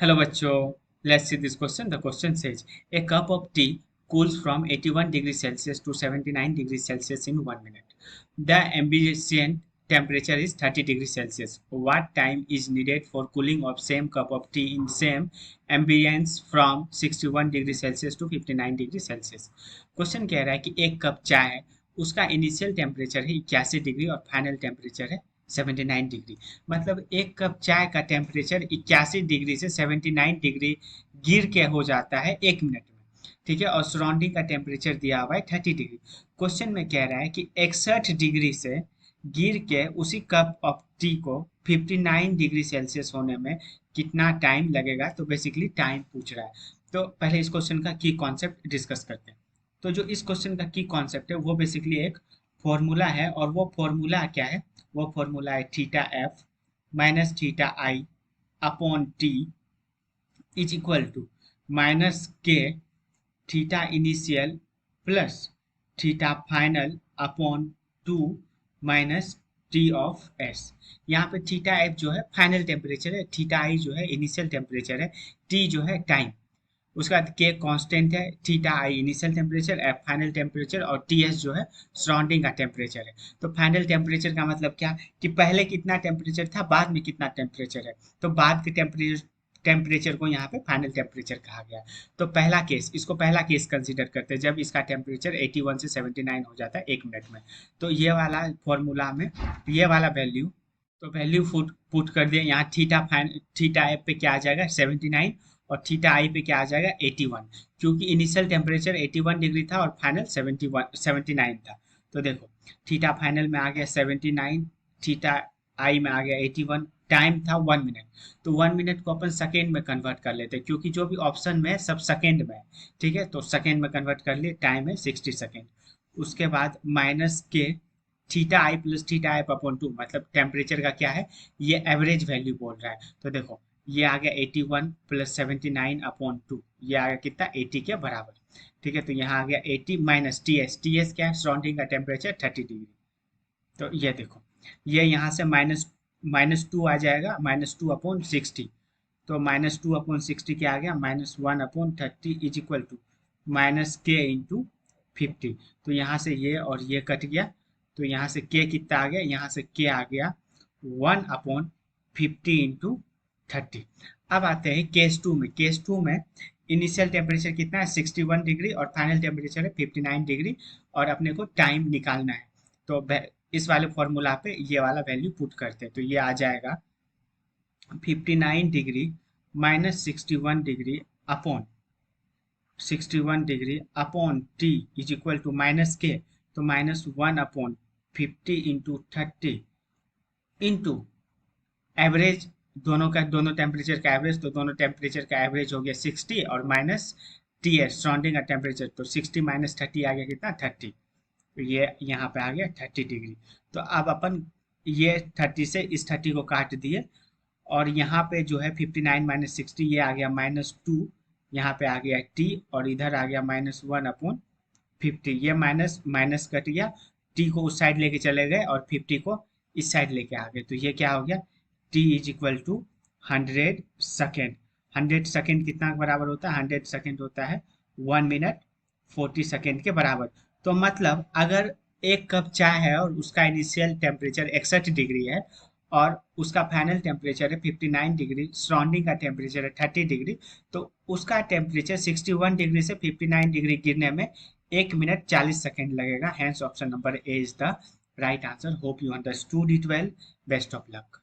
Hello bachcho, let's see this question. The question says a cup of tea cools from 81 degrees Celsius to 79 degrees Celsius in 1 minute. The ambient temperature is 30 degrees Celsius. What time is needed for cooling of same cup of tea in same ambience from 61 degrees Celsius to 59 degrees Celsius? Question कह रहा है कि एक cup चाय है, उसका initial temperature है 81 degree और फाइनल टेम्परेचर है 79 डिग्री। मतलब एक कप चाय का टेम्परेचर 81 डिग्री से 79 डिग्री गिर के हो जाता है 1 मिनट में। ठीक है, और सराउंडिंग का टेम्परेचर दिया हुआ है 30 डिग्री। क्वेश्चन में कह रहा है कि 61 डिग्री से गिर के उसी कप ऑफ टी को 59 डिग्री सेल्सियस होने में कितना टाइम लगेगा। तो बेसिकली टाइम पूछ रहा है। तो पहले इस क्वेश्चन का की कॉन्सेप्ट डिस्कस करते हैं। तो जो इस क्वेश्चन का की कॉन्सेप्ट है वो बेसिकली एक फॉर्मूला है, और वो फॉर्मूला क्या है? वो फॉर्मूला है theta f minus theta i upon T is equal to minus k theta initial plus theta final upon 2 minus t of s. यहाँ पे थीटा एफ जो है फाइनल टेम्परेचर है, थीटा आई जो है इनिशियल टेम्परेचर है, T जो है टाइम, उसका के कांस्टेंट है, theta I initial temperature, F final temperature और टी एस जो है सराउंडिंग का टेम्परेचर है। तो फाइनल टेम्परेचर का मतलब क्या कि पहले कितना टेम्परेचर था, बाद में कितना टेम्परेचर है। तो बाद के टेम्परेचर को यहाँ पे फाइनल टेम्परेचर कहा गया। तो पहला केस, इसको पहला केस कंसीडर करते हैं जब इसका टेम्परेचर 81 से 79 हो जाता है 1 मिनट में। तो ये वाला फॉर्मूला में ये वाला वैल्यू, तो वैल्यू पुट कर दिए यहाँ। थीटा एफ पे क्या आ जाएगा 79 और थीटा आई पे क्या आ जाएगा 81, क्योंकि इनिशियल टेम्परेचर 81 डिग्री था और फाइनल 79 था। तो देखो थीटा फाइनल में आ गया 79, थीटा आई में आ गया 81, टाइम था 1 मिनट। तो 1 मिनट को अपन सेकेंड में कन्वर्ट कर लेते हैं, क्योंकि जो भी ऑप्शन में है सब सेकेंड में है। ठीक है, तो सेकेंड में कन्वर्ट कर लिए, टाइम है 60 सेकेंड। उसके बाद minus k theta I plus theta i upon 2, मतलब टेम्परेचर का क्या है, ये एवरेज वैल्यू बोल रहा है। तो देखो ये आ गया 81 प्लस 79 अपॉन 2, ये आ गया कितना 80 के बराबर। ठीक है, तो यहाँ आ गया 80 minus T S, T S क्या है सराउंडिंग का टेम्परेचर 30 डिग्री। तो ये देखो ये यहाँ से माइनस माइनस टू आ जाएगा, माइनस टू अपॉन 60। तो माइनस टू अपॉन 60 क्या आ गया minus 1 upon 30 is equal to minus के इंटू 50। तो यहाँ से ये और ये कट गया, तो यहाँ से के कितना आ गया, यहाँ से के आ गया 1 अपॉन 50 इंटू 30। अब आते हैं केस टू में। केस टू में इनिशियल टेम्परेचर कितना है 61 डिग्री और फाइनल टेम्परेचर है 59 डिग्री, और अपने को टाइम निकालना है। तो इस वाले फॉर्मूला पे ये वाला वैल्यू पुट करते हैं। तो ये आ जाएगा 59 degree minus 61 degree upon 61 degree upon T is equal to minus के, तो minus 1 upon 50 into 30 into average, दोनों टेम्परेचर का एवरेज, तो दोनों टेम्परेचर का एवरेज हो गया 60 और माइनस टी एस सराउंडिंग का टेम्परेचर, तो 60 माइनस 30 आ गया कितना 30। तो ये यहाँ पे आ गया 30 डिग्री। तो अब अपन ये 30 से इस 30 को काट दिए, और यहाँ पे जो है 59 माइनस 60 ये आ गया माइनस 2, यहाँ पे आ गया टी और इधर आ गया माइनस 1 अपॉन 50। ये माइनस माइनस कट गया, टी को उस साइड लेके चले गए और 50 को इस साइड लेके आ गए। तो ये क्या हो गया T is equal to 100 second. 100 second कितना बराबर होता है, 100 सेकेंड होता है 1 मिनट 40 सेकेंड के बराबर। तो मतलब अगर एक कप चाय है और उसका इनिशियल टेम्परेचर 61 डिग्री है और उसका फाइनल टेम्परेचर है 59 डिग्री, सराउंडिंग का टेम्परेचर है 30 डिग्री, तो उसका टेम्परेचर 61 डिग्री से 59 डिग्री गिरने में 1 मिनट 40 सेकेंड लगेगा। Hence option number A is the right answer. Hope you understood it well. Best of luck.